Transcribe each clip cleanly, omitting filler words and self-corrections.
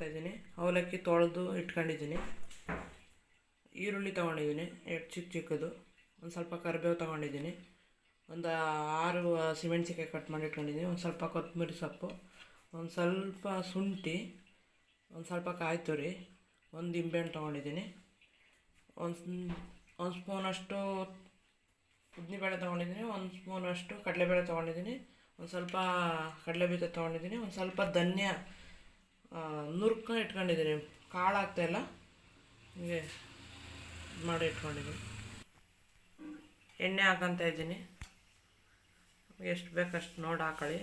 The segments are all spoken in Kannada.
ಇದ್ದೀನಿ. ಅವಲಕ್ಕಿ ತೊಳೆದು ಇಟ್ಕೊಂಡಿದ್ದೀನಿ. ಈರುಳ್ಳಿ ತೊಗೊಂಡಿದ್ದೀನಿ ಎರಡು ಚಿಕ್ಕದು. ಒಂದು ಸ್ವಲ್ಪ ಕರಿಬೇವು ತೊಗೊಂಡಿದ್ದೀನಿ. ಒಂದು 6 ಹಸಿಮೆಣ್ಸಿಕಾಯಿ ಕಟ್ ಮಾಡಿ ಇಟ್ಕೊಂಡಿದ್ದೀನಿ. ಒಂದು ಸ್ವಲ್ಪ ಕೊತ್ತಂಬರಿ ಸೊಪ್ಪು, ಒಂದು ಸ್ವಲ್ಪ ಶುಂಠಿ, ಒಂದು ಸ್ವಲ್ಪ ಕಾಯಿ ತುರಿ, ಒಂದು ನಿಂಬೆಹಣ್ಣು ತೊಗೊಂಡಿದ್ದೀನಿ. ಒಂದು ಸ್ಪೂನಷ್ಟು ಉದ್ದಿನಬೇಳೆ ತೊಗೊಂಡಿದ್ದೀನಿ. ಒಂದು ಸ್ಪೂನಷ್ಟು ಕಡಲೆಬೇಳೆ ತೊಗೊಂಡಿದ್ದೀನಿ. ಒಂದು ಸ್ವಲ್ಪ ಕಡಲೆಬೀಜ ತೊಗೊಂಡಿದ್ದೀನಿ. ಒಂದು ಸ್ವಲ್ಪ ಧನ್ಯ ನುರ್ಕೊಂಡು ಇಟ್ಕೊಂಡಿದ್ದೀನಿ. ಕಾಳು ಹಾಕ್ತಾಯಿಲ್ಲ, ಹೀಗೆ ಮಾಡಿ ಇಟ್ಕೊಂಡಿದ್ದೀನಿ. ಎಣ್ಣೆ ಹಾಕೊತ ಇದ್ದೀನಿ. ಎಷ್ಟು ಬೇಕಷ್ಟು ನೋಡಿ ಹಾಕೊಳ್ಳಿ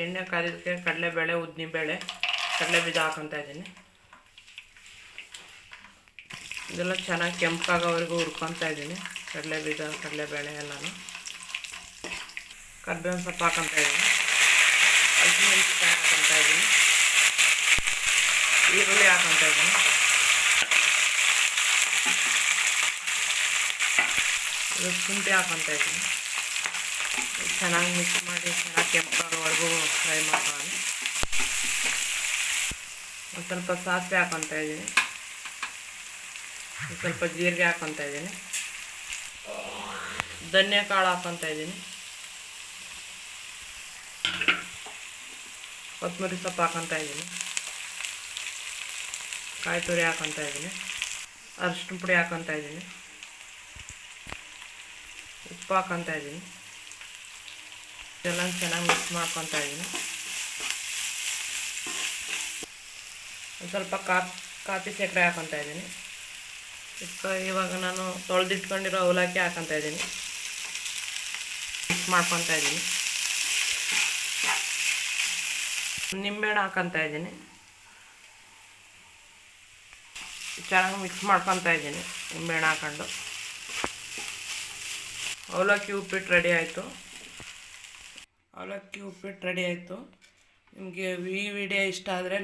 ಎಣ್ಣೆ ಕಾದಿದ್ದಕ್ಕೆ ಕಡಲೆಬೇಳೆ, ಉದ್ದಿನಬೇಳೆ, ಕಡಲೆಬೀಜ ಹಾಕೊತ ಇದ್ದೀನಿ. ಇದೆಲ್ಲ ಚೆನ್ನಾಗಿ ಕೆಂಪಾಗೋವರೆಗೂ ಹುರ್ಕೊತಾ ಇದ್ದೀನಿ. ಕಡಲೆಬೀಜ, ಕಡಲೆಬೇಳೆ ಎಲ್ಲನೂ. ಕರ್ಬೇವಿನ ಸೊಪ್ಪು ಹಾಕೊತ ಇದ್ದೀನಿ. ಹಸಿಮೆಣ್ಸಿಕಾಯಿ ಹಾಕೊತ ಇದ್ದೀನಿ. ಈರುಳ್ಳಿ ಹಾಕೊತ ಇದ್ದೀನಿ. ಶುಂಠಿ ಹಾಕೊತ ಇದ್ದೀನಿ. ಚೆನ್ನಾಗಿ ಮಿಕ್ಸ್ ಮಾಡಿ ಚೆನ್ನಾಗಿ ಕೆಂಪಾಗೋವರೆಗೂ ಫ್ರೈ ಮಾಡ್ಕೊಳ್ಳೋಣ. ಒಂದು ಸ್ವಲ್ಪ ಸಾಸಿವೆ ಹಾಕೊತ ಇದ್ದೀನಿ. ಸ್ವಲ್ಪ ಜೀರಿಗೆ ಹಾಕೊತ ಇದ್ದೀನಿ. ಧನಿಯಾ ಕಾಳು ಹಾಕೊತ ಇದ್ದೀನಿ. ಕೊತ್ತಂಬರಿ ಸೊಪ್ಪು ಹಾಕೊತ ಇದ್ದೀನಿ. ಕಾಯಿ ತುರಿ ಹಾಕೊತ ಇದ್ದೀನಿ. ಅರಿಶಿನ ಪುಡಿ ಹಾಕೊತ ಇದ್ದೀನಿ. ಉಪ್ಪು ಹಾಕೊತ ಇದ್ದೀನಿ. ಎಲ್ಲ ಚೆನ್ನಾಗಿ ಮಿಕ್ಸ್ ಮಾಡ್ಕೊತ ಇದ್ದೀನಿ. ಒಂದು ಸ್ವಲ್ಪ ಕಾಫಿ ಸಕ್ಕರೆ ಹಾಕೊತ ಇದ್ದೀನಿ. ಇವಾಗ ನಾನು ತೊಳೆದಿಟ್ಕೊಂಡಿರೋ ಅವಲಕ್ಕಿ ಹಾಕೊತ ಇದ್ದೀನಿ. ಮಿಕ್ಸ್ ಮಾಡ್ಕೊತ ಇದ್ದೀನಿ. ನಿಂಬೆಹಣ್ಣು ಹಾಕೊತ ಇದ್ದೀನಿ. ಚೆನ್ನಾಗಿ ಮಿಕ್ಸ್ ಮಾಡ್ಕೊತ ಇದ್ದೀನಿ. ನಿಂಬೆಹಣ್ಣು ಹಾಕೊಂಡು ಅವಲಕ್ಕಿ ಉಪ್ಪಿಟ್ಟು ರೆಡಿ ಆಯಿತು. ನಿಮಗೆ ಈ ವಿಡಿಯೋ ಇಷ್ಟ ಆದರೆ